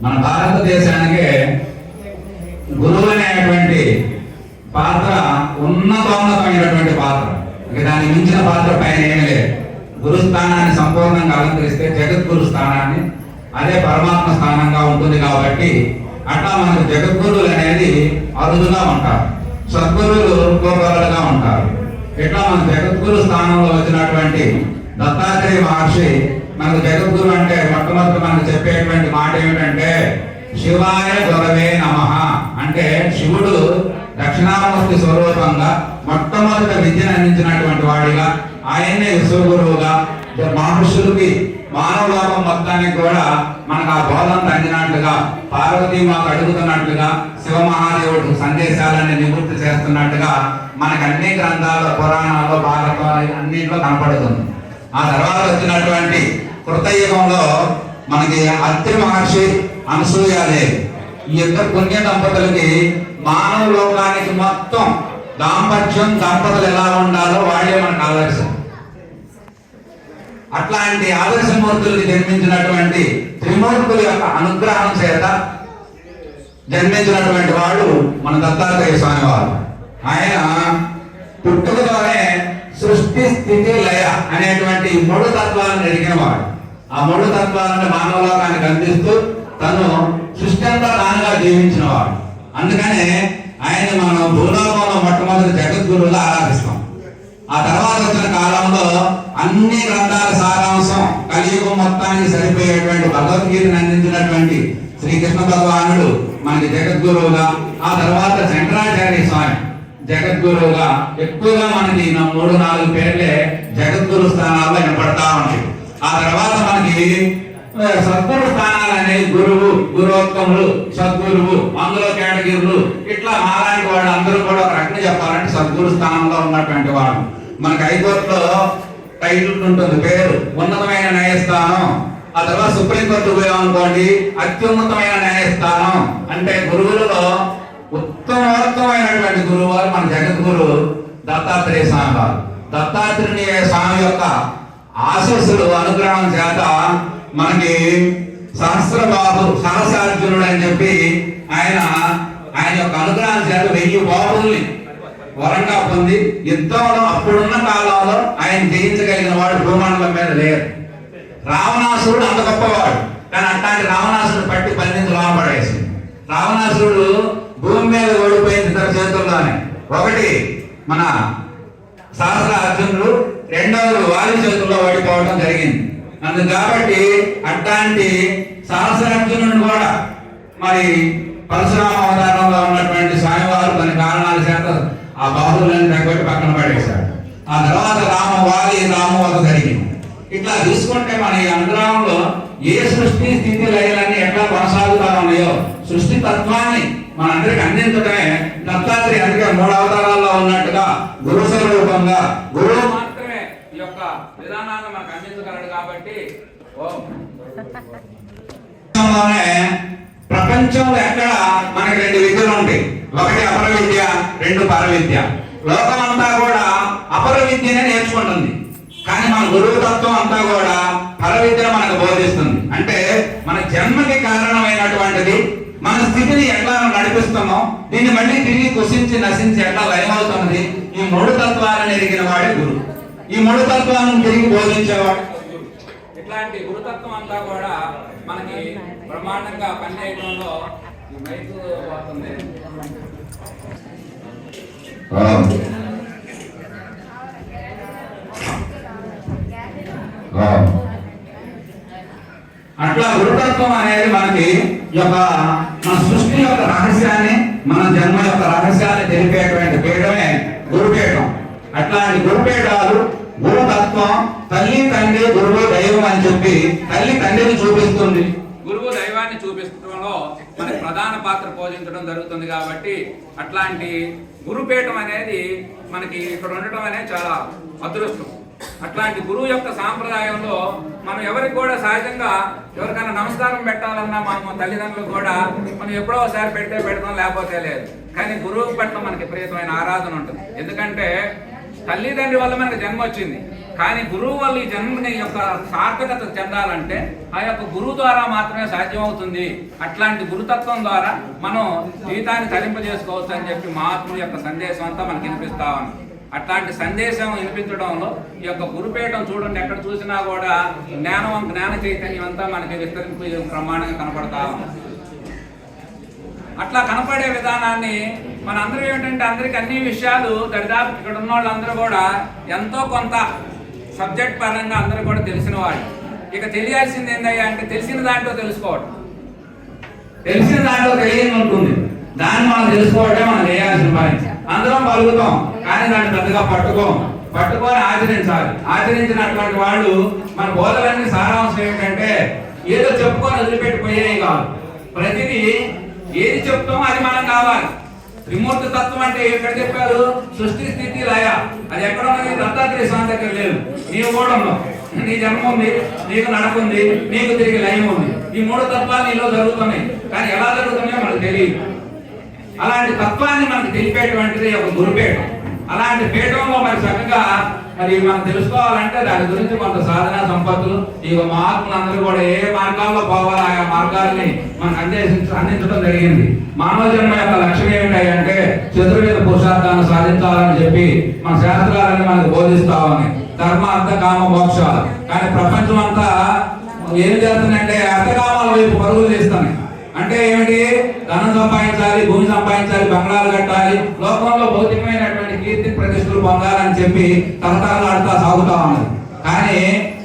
మన భారతదేశానికి గురువు అనేటువంటి పాత్ర ఉన్నతమైనటువంటి పాత్ర. దానికి మించిన పాత్ర పైన ఏమీ లేదు. గురుస్థానాన్ని సంపూర్ణంగా అలంకరిస్తే జగద్గురు స్థానాన్ని అదే పరమాత్మ స్థానంగా ఉంటుంది. కాబట్టి అట్లా మనకు జగద్గురువులు అనేది అరుదుగా ఉంటారు, సద్గురువులు గోపాలుగా ఉంటారు. ఇట్లా మన జగద్గురు స్థానంలో వచ్చినటువంటి దత్తాత్రేయ మహర్షి మనకు జగద్గురు అంటే మొట్టమొదటి మనకు చెప్పేటువంటి మాట ఏమిటంటే శివాయ గురవే నమః. అంటే శివుడు దక్షిణామూర్తి స్వరూపంగా మొట్టమొదటి విద్యను అందించినటువంటి వాడిగా, ఆయన్నే విశ్వగురువుగా మహర్షులకి మానవ లోకం మొత్తానికి కూడా మనకు ఆ బోధన అందినట్లుగా, పార్వతీ మాకు అడుగుతున్నట్లుగా, శివ మహాదేవుడు సందేశాలన్నీ నివృత్తి చేస్తున్నట్టుగా మనకు అన్ని గ్రంథాలు, పురాణాలు, భారతం అన్నింటిలో కనపడుతుంది. ఆ తర్వాత వచ్చినటువంటి కృతయుగంలో మనకి అత్రి మహర్షి, అనసూయాదేవి, ఈ ఇద్దరు పుణ్య దంపతులకి మానవ లోకానికి మొత్తం దాంపత్యం, దంపతులు ఎలా ఉండాలో వాళ్ళే మనకు ఆదర్శం. అట్లాంటి ఆదర్శమూర్తులకి జన్మించినటువంటి త్రిమూర్తుల యొక్క అనుగ్రహం చేత జన్మించినటువంటి వాడు మన దత్తాత్రేయ స్వామి వారు. ఆయన పుట్టుకతోనే సృష్టి, స్థితి, లయ అనేటువంటి మూడు తత్వాలను ఎరిగిన వాడు. ఆ మూడు తత్వాలను మానవ లోకానికి అందిస్తూ తను సృష్టి అంతా తానుగా జీవించిన వాడు. అందుకనే ఆయన మనం భూలోకంలో మొట్టమొదటి జగద్గురువుగా ఆరాధిస్తాం. ఆ తర్వాత వచ్చిన కాలంలో అన్ని గ్రంథాల సారాంశం, కలియుగం మొత్తానికి సరిపోయేటువంటి భగవద్గీతను అందించినటువంటి శ్రీకృష్ణ భగవానుడు మనకి జగద్గురువుగా, ఆ తర్వాత శంకరాచార్య స్వామి జగద్గురువుగా, ఎక్కువగా మనకి 3-4 పేర్లే జగద్గురు స్థానాల్లో వినపడతా ఉంటాయి. ఆ తర్వాత మనకి సద్గురు స్థానాలు అనేవి గురువు, గురువోత్తములు, సద్గురువు, అందులో కేటగిరీలు, ఇట్లా మాలాంటి వాళ్ళు అందరూ కూడా ఒక రకంగా చెప్పాలంటే సద్గురు స్థానంలో ఉన్నటువంటి వాడు. మనకి హైకోర్టులో టైటిల్ ఉంటుంది, పేరు ఉన్నతమైన న్యాయస్థానం. ఆ తర్వాత సుప్రీంకోర్టు పోయామనుకోండి, అత్యున్నతమైన న్యాయస్థానం. అంటే గురువులలో ఉత్తమోత్తమైనటువంటి గురువు వారు మన జగద్గురు దత్తాత్రేయ స్వామి వారు. దత్తాత్రేయ స్వామి యొక్క ఆశీస్సులు, అనుగ్రహం చేత మనకి సహస్రబాబు, సహస్రార్జునుడు అని చెప్పి ఆయన యొక్క అనుగ్రహం చేత 1000 బాబుల్ని వరంగా పొంది యుద్ధంలో అప్పుడున్న కాలంలో ఆయన జయించగలిగిన వాడు భూమండలం మీద లేరు. రావణాసురుడు అంత గొప్పవాడు, కానీ అట్లాంటి రావణాసురుడు పట్టి బంధించి లోపడేసి రావణాసురుడు భూమి మీద ఓడిపోయింది ఇతర చేతుల్లోనే. ఒకటి మన సహస్రార్జునుడు, రెండవది వారి చేతుల్లో ఓడిపోవడం జరిగింది. అందుకు కాబట్టి అట్లాంటి సహస్రార్జునుడు కూడా మరి పరశురామ అవతారంలో ఉన్నటువంటి స్వామివారు కొన్ని కారణాల చేత ఆ బాహువులను తగ్గొట్టి పక్కన పడేశాడు. ఆ తర్వాత రామవధ జరిగింది. ఇట్లా తీసుకుంటే మన ఈ అనుగ్రహంలో ఏ సృష్టి, స్థితి, లయలన్నీ ఎట్లా కొనసాగుతా ఉన్నాయో సృష్టి తత్వాన్ని మనందరికి అందించడమే దత్తాత్రేయ. అందుకే 3 అవతారాల్లో ఉన్నట్టుగా గురు స్వరూపంగా గురువు మాత్రమే ఈ యొక్క విధానాన్ని మనకు అందించగలడు. కాబట్టి ప్రపంచంలో ఎక్కడ మనకి 2 విద్యలు ఉంటాయి, ఒకటి అపర విద్య, 2 పర విద్య. లోకమంతా కూడా అపర విద్యనే నేర్చుకుంటుంది, కానీ మన గురువు తత్వం అంతా కూడా పర విద్యను మనకు బోధిస్తుంది. అంటే మన జన్మకి కారణమైనటువంటిది, మన స్థితిని ఎట్లా నడిపిస్తున్నాం, దీన్ని మళ్ళీ తిరిగి కుసించి నశించి ఎట్లా లయమవుతున్నది, ఈ 3 తత్వాలను ఎరిగిన వాడే గురువు. ఈ 3 తత్వాలను తిరిగి బోధించేవాడు. ఇట్లాంటి గురుతత్వం అంతా కూడా మనకి బ్రహ్మాండంగా పనిచేయడంలో మైకు పోతుంది. అట్లా గురుతత్వం అనేది మనకి మన సృష్టి యొక్క రహస్యాన్ని, మన జన్మ యొక్క రహస్యాన్ని తెలిపేటువంటి పీఠమే గురుపీఠం. అట్లాంటి గురుపీఠాలు, గురుతత్వం, తల్లి, తండ్రి, గురువు, దైవం అని చెప్పి తల్లి తండ్రిని చూపిస్తుంది, గురువు దైవాన్ని చూపించడంలో మనకి ప్రధాన పాత్ర పోషించడం జరుగుతుంది. కాబట్టి అట్లాంటి గురుపీఠం అనేది మనకి ఇక్కడ ఉండటం అనేది చాలా అదృష్టం. అట్లాంటి గురువు యొక్క సాంప్రదాయంలో మనం ఎవరికి కూడా సహజంగా ఎవరికైనా నమస్కారం పెట్టాలన్నా మా తల్లిదండ్రులకు కూడా మనం ఎప్పుడో ఒకసారి పెడతాం, లేకపోతే లేదు. కానీ గురువు పట్ల మనకి ప్రియతమైన ఆరాధన ఉంటుంది. ఎందుకంటే తల్లిదండ్రి వల్ల మనకు జన్మ వచ్చింది, కానీ గురువు వల్ల ఈ జన్మని యొక్క సార్థకత చెందాలంటే ఆ యొక్క గురువు ద్వారా మాత్రమే సాధ్యమవుతుంది. అట్లాంటి గురుతత్వం ద్వారా మనం జీవితాన్ని తరింపజేసుకోవచ్చు అని చెప్పి మహాత్ముల యొక్క సందేశం అంతా మనకి వినిపిస్తా ఉంది. అట్లాంటి సందేశం వినిపించడంలో ఈ యొక్క గురుపీఠం చూడండి, ఎక్కడ చూసినా కూడా జ్ఞాన చైతన్యం అంతా మనకి విస్తరింపు ప్రమాణంగా కనపడతా ఉంది. అట్లా కనపడే విధానాన్ని మన అందరూ ఏమిటంటే అందరికి అన్ని విషయాలు దరిదాపు ఇక్కడ ఉన్న వాళ్ళందరూ కూడా ఎంతో కొంత సబ్జెక్ట్ పరంగా అందరూ కూడా తెలిసిన వాళ్ళు. ఇక తెలియాల్సింది ఏందయ్యా అంటే తెలిసిన దాంట్లో తెలుసుకోవడం, తెలిసిన దాంట్లో తెలియని ఉంటుంది, దాన్ని మనం తెలుసుకోవటం మనం చేయాల్సిన పని. అందరం పలుకుతాం కానీ దాన్ని పెద్దగా పట్టుకొని ఆచరించినటువంటి వాళ్ళు మన బోధలన్నీ సారాంశం ఏమిటంటే ఏదో చెప్పుకొని వదిలిపెట్టిపోయేవి కాదు. ప్రతిదీ ఏది చెప్తామో అది మనం కావాలి. త్రిమూర్తి తత్వం అంటే ఎక్కడ చెప్పారు? సృష్టి స్థితి లయ. అది ఎక్కడ ఉన్నది? దత్తాత్రేయ స్వామి దగ్గర లేదు. నీవు కూడా ఉన్నావు, నీ జన్మ ఉంది, నీకు నడక ఉంది, నీకు తిరిగి లయం ఉంది. ఈ మూడు తత్వాలు నీలో జరుగుతున్నాయి, కానీ ఎలా జరుగుతున్నాయో మనకు తెలియదు. అలాంటి తత్వాన్ని మనకు తెలిపేటువంటిది ఒక గురుపీఠం. అలాంటి పీఠంలో మరి చక్కగా మరి మనం తెలుసుకోవాలంటే దాని గురించి కొంత సాధన సంపత్తులు ఈ మహాత్ములందరూ కూడా ఏ మార్గాల్లో పోవాలో ఆయా మార్గాల్ని మనకు అందించడం జరిగింది. మానవ జన్మ యొక్క లక్ష్యం ఏమిటంటే చతుర్వేద పురుషార్థాన్ని సాధించాలని చెప్పి మన శాస్త్రాలని మనకు బోధిస్తామని. ధర్మ అర్థ కామ మోక్షాలు. కానీ ప్రపంచం అంతా ఏం చేస్తుందంటే అర్థకామాల వైపు పరుగులు తీస్తున్నాయి. అంటే ఏమిటి? ధనం సంపాదించాలి, భూమి సంపాదించాలి, బంగ్లాలు కట్టాలి, లోకంలో భౌతికమైనటువంటి కీర్తి ప్రతిష్టలు పొందాలని చెప్పి తలతలలాడుతా సాగుతా ఉన్నది. కానీ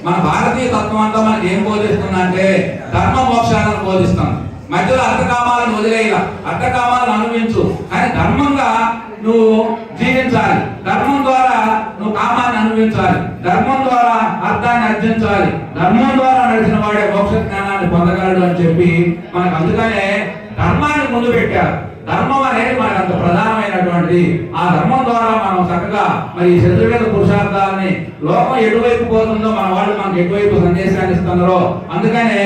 మన భారతీయ తత్వం అంతా మనకి ఏం బోధిస్తుందంటే ధర్మ మోక్షాలను బోధిస్తాం. మధ్యలో అర్థకామాలను వదిలేయ, అర్థకామాలను అనుభవించు, కానీ ధర్మంగా నువ్వు జీవించాలి. ధర్మం ద్వారా నువ్వు కామాన్ని అనుభవించాలి, ధర్మం ద్వారా అర్థాన్ని అర్జించాలి. ధర్మం ద్వారా నడిచిన వాడే మోక్ష జ్ఞానాన్ని పొందగలడు అని చెప్పి మనకు అందుకనే ధర్మాన్ని ముందు పెట్టారు. ధర్మం అనేది మనకు అంత ప్రధానమైనటువంటిది. ఆ ధర్మం ద్వారా మనం చక్కగా మరి చతుర్వేద పురుషార్థాలని లోకం ఎటువైపు పోతుందో మన వాళ్ళు మనకు ఎటువైపు సందేశాన్ని ఇస్తున్నారో అందుకనే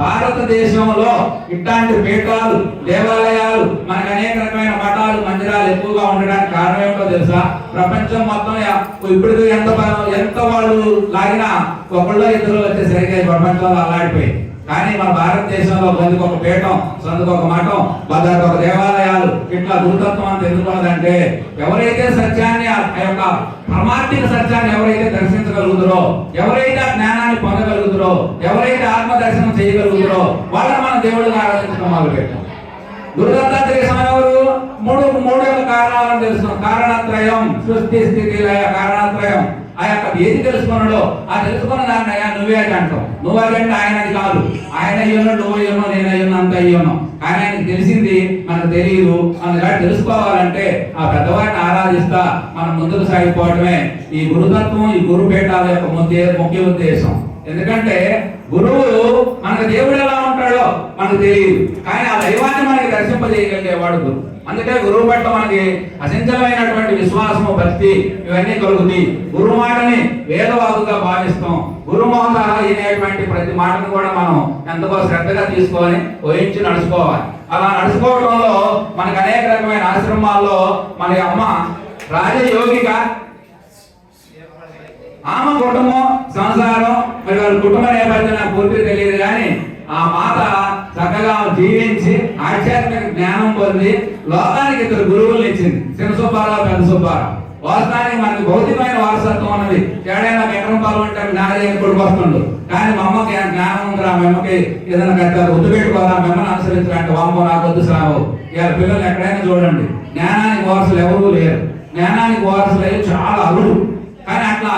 భారతదేశంలో ఇట్లాంటి పీఠాలు, దేవాలయాలు, మనకు అనేక రకమైన మఠాలు, మందిరాలు ఎక్కువగా ఉండడానికి కారణం ఏమిటో తెలుసా? ప్రపంచం మొత్తం ఇప్పుడు ఎంత వాళ్ళు లాగినా ఒకళ్ళు ఇద్దరు వచ్చేసరికి ప్రపంచంలో అలాడిపోయి. కానీ మన భారతదేశంలో సందుకు ఒక పీఠం, సందుకు ఒక మఠం, భద్రత ఒక దేవాలయాలు, ఇట్లా గురుతత్వం అంత ఎందుకున్నదంటే ఎవరైతే సత్యాన్ని ఆ యొక్క పరమార్థిక సత్యాన్ని ఎవరైతే దర్శించగలుగుతారో, ఎవరైతే ఆ జ్ఞానాన్ని పొందగలుగుతారో, ఎవరైతే ఆత్మ దర్శనం చేయగలుగుతారో వాళ్ళని మనం దేవుడిగా ఆరాధించడం మొదలుపెట్టాం. గురుదత్తాత్రేయ స్వామి ఎవరు? మూడు కారణాలను తెలుసుకున్నాం. కారణత్రయం, సృష్టి స్థితి లయ, కారణత్రయం. ఆ యొక్క ఏది తెలుసుకున్నాడో ఆ తెలుసుకున్న దాన్ని అయ్యా నువ్వే అని అంటాం. నువ్వు అదంటే ఆయనది కాదు. ఆయన అయ్యున్నా, నువ్వు అయ్యున్నా, నేను అయ్యున్నా, అంత అయ్యున్నాం. కానీ ఆయనకి తెలిసింది మనకు తెలియదు. అందుకని తెలుసుకోవాలంటే ఆ పెద్దవాడిని ఆరాధిస్తా మనం ముందుకు సాగిపోవడమే ఈ గురుతత్వం, ఈ గురుపీఠాల యొక్క ముఖ్య ఉద్దేశం. ఎందుకంటే గురువు మనకు దేవుడు ఎలా ఉంటాడో మనకు తెలియదు, కానీ ఆ దైవాన్ని మనకి దర్శింపజేయగలిగేవాడు గురువు. అందుకే గురువు పట్ల మనకి అచంచలమైనటువంటి విశ్వాసము, భక్తి ఇవన్నీ కలుగుతాయి. గురువు మాటని వేదవాదుగా భావిస్తాం. గురుమోహత అనేటువంటి ప్రతి మాటను కూడా మనం ఎంతో శ్రద్ధగా తీసుకొని ఊహించి నడుచుకోవాలి. అలా నడుచుకోవడంలో మనకు అనేక రకమైన ఆశ్రమాల్లో మన అమ్మ రాజయోగిగా ఆమె కుటుంబం, సంసారం, మరి వాళ్ళ కుటుంబ నేపథ్యం నాకు పూర్తిగా తెలియదు, కానీ ఆ మాత చక్కగా జీవించి ఆధ్యాత్మిక జ్ఞానం పొంది లోకానికి ఇద్దరు గురువులు ఇచ్చింది. చిన్న సుబ్బారావు, పెద్ద సుబ్బారావు. వాస్తవానికి మనకి భౌతికమైన వారసత్వం ఉన్నది. ఏడైనా ఎకరం పాలు అంటే నాదే కొడుకు వస్తుండు, కానీ మా అమ్మకి జ్ఞానం ఉందిరా, మా అమ్మకి ఏదైనా కట్టాలి, గుర్తు పెట్టుకోవాలా, మిమ్మల్ని అనుసరించాలంటే వామ్మో నాకు వద్దు సాగు. ఇవాళ పిల్లలు ఎక్కడైనా చూడండి, జ్ఞానానికి వారసులు ఎవరూ లేరు. జ్ఞానానికి వారసులు అయ్యి చాలా అరుడు. కానీ అట్లా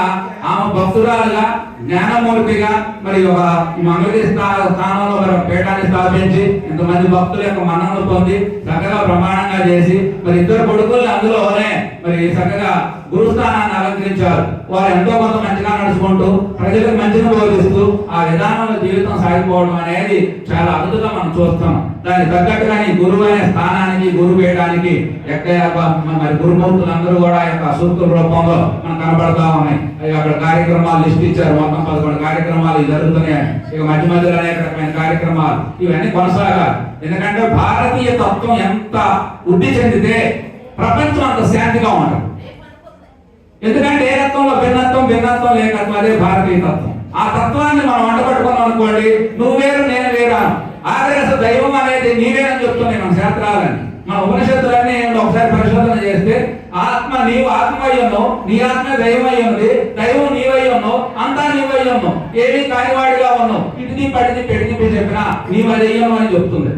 ఆమె భక్తురాలుగా, జ్ఞానమూర్తిగా మరి ఒక మంగళగిరి స్థానంలో మరి పీఠాన్ని స్థాపించి ఇంతమంది భక్తుల యొక్క మన్ననలు పొంది చక్కగా ప్రమాణంగా చేసి మరి ఇద్దరు కొడుకుల్ని అందులోనే మరి చక్కగా గురుస్థానాన్ని అలంకరించారు. వారు ఎంతో కొంత మంచిగా నడుచుకుంటూ ప్రజలకు మంచిగా బోధిస్తూ ఆ విధానంలో జీవితం సాగిపోవడం అనేది చాలా అద్భుతంగా మనం చూస్తాం. దానికి తగ్గట్టుగా ఈ గురువు అనే స్థానానికి, గురు పీఠానికి మరి గురుమూర్తులందరూ కూడా యొక్క సూక్తుల రూపంలో మనం కనబడతా ఉన్నాయి. అక్కడ కార్యక్రమాలు లిస్ట్ ఇచ్చారు, మొత్తం 11 కార్యక్రమాలు జరుగుతున్నాయి. ఇక మధ్య మధ్యలో అనేక రకమైన కార్యక్రమాలు ఇవన్నీ కొనసాగాలి. ఎందుకంటే భారతీయ తత్వం ఎంత వృద్ధి చెందితే ప్రపంచం అంత శాంతిగా ఉంటుంది. ఎందుకంటే ఏ తత్వంలో భిన్నత్వం లేకత్వం, అదే భారతీయ తత్వం. ఆ తత్వాన్ని మనం వంటపట్టుకున్నాం అనుకోండి, నువ్వు వేరు నేను వేరా. ఆఖరి అసలు దైవం అనేది నీవేనని చెప్తున్నాయి మన శాస్త్రాలని, మన ఉపనిషత్తులన్నీ ఒకసారి పరిశోధన చేస్తే ఆత్మ నీవు ఆత్మవై ఉన్నావు, నీ ఆత్మ దైవమై ఉన్నది, దైవం నీవై ఉన్నావు, అంతా నీవై ఉన్నావు, ఏమీ కానివాడిగా ఉన్నావు, ఇటుని పడిని పెడిని చెప్పినా నీవు అయ్యాను అని చెప్తుంది.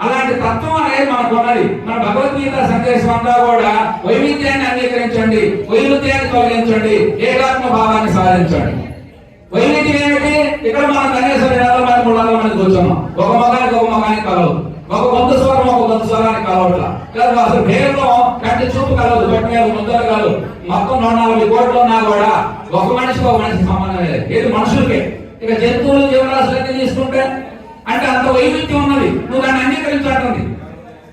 అలాంటి తత్వం అనేది మనకు ఉన్నది. మన భగవద్గీత సందేశం అంతా కూడా వైవిధ్యాన్ని అంగీకరించండి, వైరుధ్యాన్ని తొలగించండి, ఏకాత్మ భావాన్ని సాధించండి. వైవిధ్యం ఏమిటి? ఇక్కడ మనం కనీసం 200 మంది 300 మంది కూర్చున్నాం, ఒక మగానికి కలవదు, ఒక గొంతు స్వరం ఒక గొంతు స్వరానికి కలవట్లా, లేదా అసలు భేదం కంటి చూపు కలవదు, బట్టి మీద ముద్దలు కాదు, మొత్తం 140 కోట్లు ఉన్నా కూడా ఒక మనిషికి సంబంధం లేదు. ఏది మనుషులకే. ఇక జంతువులు జీవరాశులన్నీ తీసుకుంటే అంటే అంత వైవిధ్యం ఉన్నది, నువ్వు దాన్ని అంగీకరించాలండి.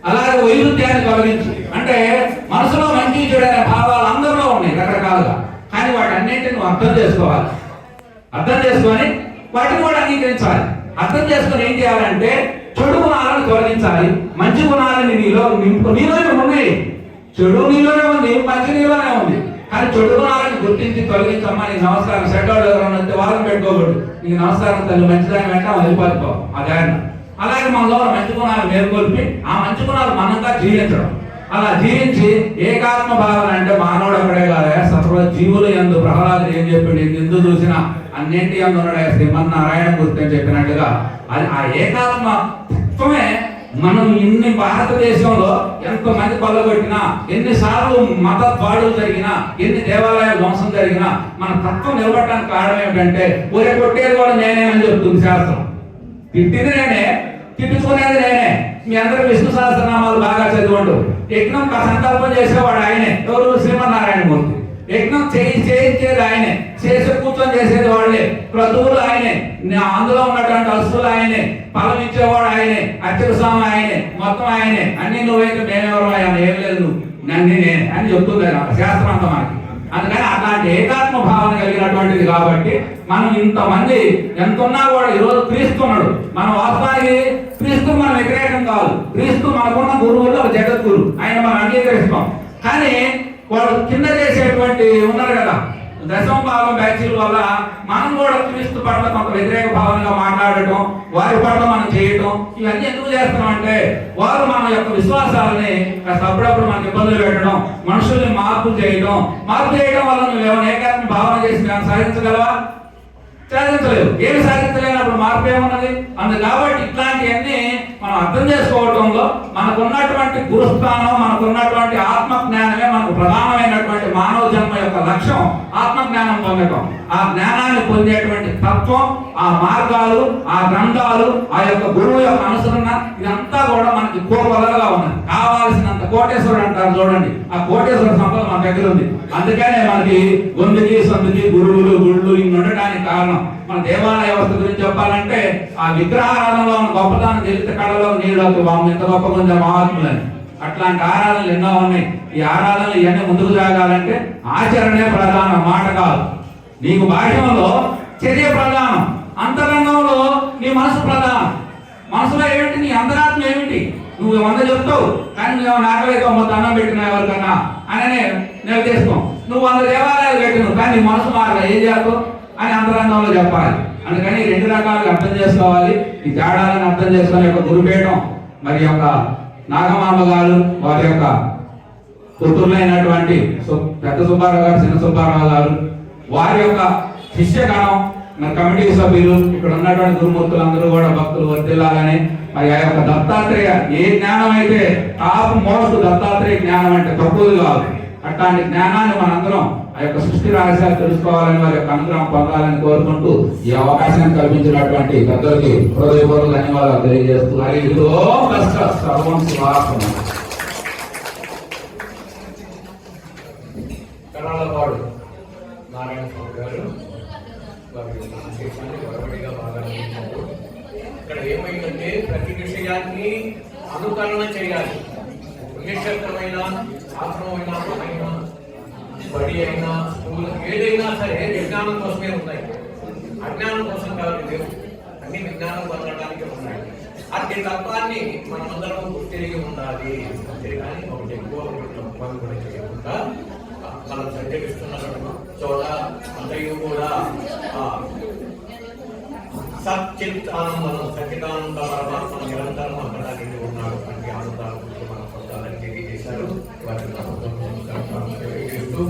అలాగే వైవిధ్యాన్ని తొలగించు అంటే మనసులో మంచి చెడు అనే భావాలు అందరిలో ఉన్నాయి రకరకాలుగా, కానీ వాటి అన్నింటిని నువ్వు అర్థం చేసుకోవాలి. అర్థం చేసుకొని వాటిని కూడా అంగీకరించాలి. అర్థం చేసుకొని ఏం చేయాలంటే చెడు గుణాలను తొలగించాలి, మంచి గుణాలని నీలోనే ఉన్నాయి. చెడు నీలోనే ఉంది, మంచి నీలోనే ఉంది, కానీ చెడు గుణాలను గుర్తించి తొలగించమ్మా. నీకు నమస్కారం సెడ్డోళ్ళు ఎవరైనా వారం పెట్టుకోకూడదు, నీకు నమస్కారం తల్లి మంచిదాన్ని వెంట వెళ్ళిపోతుకో అదారిన. అలాగే మనలో మంచి గుణాలు మేల్కొల్పి ఆ మంచి గుణాలు మనంగా జీవించడం. అలా జీవించి ఏకాత్మ భావన అంటే మానవుడు అక్కడే కాదా, సర్వ జీవులు యందు ప్రహ్లాదుడు ఏం చెప్పాడు, ఎందుకు చూసినా అన్నింటి యందు ఉన్నాడే శ్రీమన్నారాయణ మూర్తి అని చెప్పినట్టుగా అది ఆ ఏకాత్మ తత్వమే. మనం ఇన్ని భారతదేశంలో ఎంతమంది కొల్లగొట్టినా, ఎన్నిసార్లు మత దాడులు జరిగినా, ఎన్ని దేవాలయాల ధ్వంసం జరిగినా మన తత్వం నిలబడటానికి కారణం ఏమిటంటే ఊరే కొట్టేది కూడా నేనే అని చెప్తుంది శాస్త్రం. తిట్టింది నేనే, తిట్టుకునేది నేనే. మీ అందరూ విష్ణు సహస్రనామాలు బాగా చదివండు. యజ్ఞం సంకల్పం చేసేవాడు ఆయనే, ఎవరు? శ్రీమన్నారాయణ మూర్తి. యజ్ఞం చేయించేది ఆయనే, చేసి కూర్చొని చేసేది వాళ్ళే, క్రతువులు ఆయనే, అందులో ఉన్నటువంటి వస్తువులు ఆయనే, ఫలం ఇచ్చేవాడు ఆయనే, అర్చక స్వామి ఆయనే, మొత్తం ఆయనే. అన్ని నువ్వైతే మేమెవరు ఆయన, ఏం లేదు నువ్వు నన్ను నేనే అని చెప్తుంది శాస్త్రం అంతా మనకి. అందుకని అలాంటి ఏకాత్మ భావన కలిగినటువంటిది కాబట్టి మనం ఇంతమంది ఎంత ఉన్నా కూడా ఈరోజు క్రీస్తున్నాడు. మనం వాస్తవానికి క్రీస్తు మన వ్యతిరేకం కాదు, క్రీస్తు మనకున్న గురువుల్లో జగద్గురు, ఆయన మనం అంగీకరిస్తాం. కానీ వాళ్ళు కింద చేసేటువంటి ఉన్నారు కదా దశమ భాగం బ్యాచీల వల్ల మనం కూడా క్రీస్తు పట్ల కొంత వ్యతిరేక భావనగా మాట్లాడటం, వారి పట్ల మనం చేయటం, ఇవన్నీ ఎందుకు చేస్తున్నాం అంటే వారు మన యొక్క విశ్వాసాలని అప్పుడప్పుడు మనకు ఇబ్బందులు పెట్టడం, మనుషుల్ని మార్పు చేయడం వల్ల నువ్వు ఏమైనా ఏకాత్మ భావన చేసి దాన్ని సాధించగలవా? సాధించలేవు. ఏమి సాధించలేనప్పుడు మార్పు ఏమున్నది? కాబట్టి ఇట్లాంటివన్నీ మనం అర్థం చేసుకోవటంలో మనకున్నటువంటి గురుస్థానం, మనకున్నటువంటి ఆత్మ జ్ఞానమే మనకు ప్రధానమైనటువంటి మానవ జన్మ యొక్క లక్ష్యం. ఆత్మ జ్ఞానం పొందటం, ఆ జ్ఞానాన్ని పొందేటువంటి తత్వం, ఆ మార్గాలు, ఆ గ్రంథాలు, ఆ యొక్క గురువు యొక్క అనుసరణ, ఇదంతా కూడా మనకి కోకొలగా ఉన్నది. కావాల్సినంత కోటేశ్వరుడు అంటారు చూడండి, ఆ కోటేశ్వర సంపద మన దగ్గర ఉంది. అందుకనే మనకి గొంతుకి సందుకి గురువులు గుళ్ళు ఇన్ని ఉండటానికి కారణం. మన దేవాలయ వ్యవస్థ గురించి చెప్పాలంటే ఆ విగ్రహారాధనలో ఉన్న గొప్పతనం తెలిస్తే కళలో నీళ్ళు ఎంత గొప్ప కొంచెం మహాత్ములని. అట్లాంటి ఆరాధనలు ఎన్నో ఉన్నాయి. ఈ ఆరాధనలు ఇవన్నీ ముందుకు సాగాలంటే ఆచరణే ప్రధానం, మాట కాదు. నీకు బాహ్యంలో చర్య ప్రధానం, అంతరంగంలో నీ మనసు ప్రధానం. మనసులో ఏమిటి? నీ అంతరాత్మ ఏమిటి? నువ్వు 100 చెప్తావు, కానీ నువ్వు నాకైతే 100 అన్నం పెట్టినా ఎవరికన్నా అని నేను చేస్తాం. నువ్వు 100 దేవాలయాలు పెట్టినావు, కానీ నీ మనసు మారగా ఏం చేస్తావు అని అంతరంగంలో చెప్పాలి. అందుకని 2 రకాలుగా అర్థం చేసుకోవాలి. ఈ తేడాలను అర్థం చేసుకునే యొక్క గురుపీఠం మరి యొక్క నాగమాంబ గారు, వారి యొక్క పుత్రులైనటువంటి పెద్ద సుబ్బారావు గారు, చిన్న సుబ్బారావు గారు, వారి యొక్క శిష్యగణం, మరి కమిటీ సభ్యులు, ఇక్కడ ఉన్నటువంటి గురుమూర్తులందరూ కూడా భక్తులు వర్తిల్లాలని. మరి ఆ యొక్క దత్తాత్రేయ ఏ జ్ఞానం అయితే టాప్ మోస్ట్ దత్తాత్రేయ జ్ఞానం అంటే తక్కువది కాదు. అట్లాంటి జ్ఞానాన్ని మనందరం ఆ యొక్క సృష్టి రహస్యాలు తెలుసుకోవాలని, వారి యొక్క అనుగ్రహం పొందాలని కోరుకుంటూ ఈ అవకాశాన్ని కల్పించినటువంటి పెద్దలకి హృదయపూర్వక ధన్యవాదాలు తెలియజేస్తూ సర్వం శివాసనం. కళాలవాడు నారాయణ స్వామి గారు వారి విశేషాన్ని వరవడిగా బాగా అందించారు. ఇక్కడ ఏమైందంటే ప్రతి విషయాన్ని అనుకరణ చేయాలి. పుణ్యక్షేత్రమైన, ఆశ్రమమైన, బడి అయినా, స్కూల్ ఏదైనా సరే విజ్ఞానం కోసమే ఉన్నాయి, అజ్ఞానం కోసం కాదు. లేవు, అన్ని విజ్ఞానం పొందడానికి ఉన్నాయి. అట్టి తత్వాన్ని మనమందరం గుర్తిరిగి ఉండాలి. అంతేగాని ఒకటి ఎక్కువ ఒకటి తక్కువ కూడా చేయకుండా మనం సంచరిస్తున్న చోట అంతయు కూడా సచ్చిత్ ఆనందం సచ్చిదానంద పరమాత్మ నిరంతరం అక్కడ నిండి ఉన్నాడు అంటే ఆనందాల గురించి మనం పొందాలని తెలియజేశారు. వారికి చేస్తూ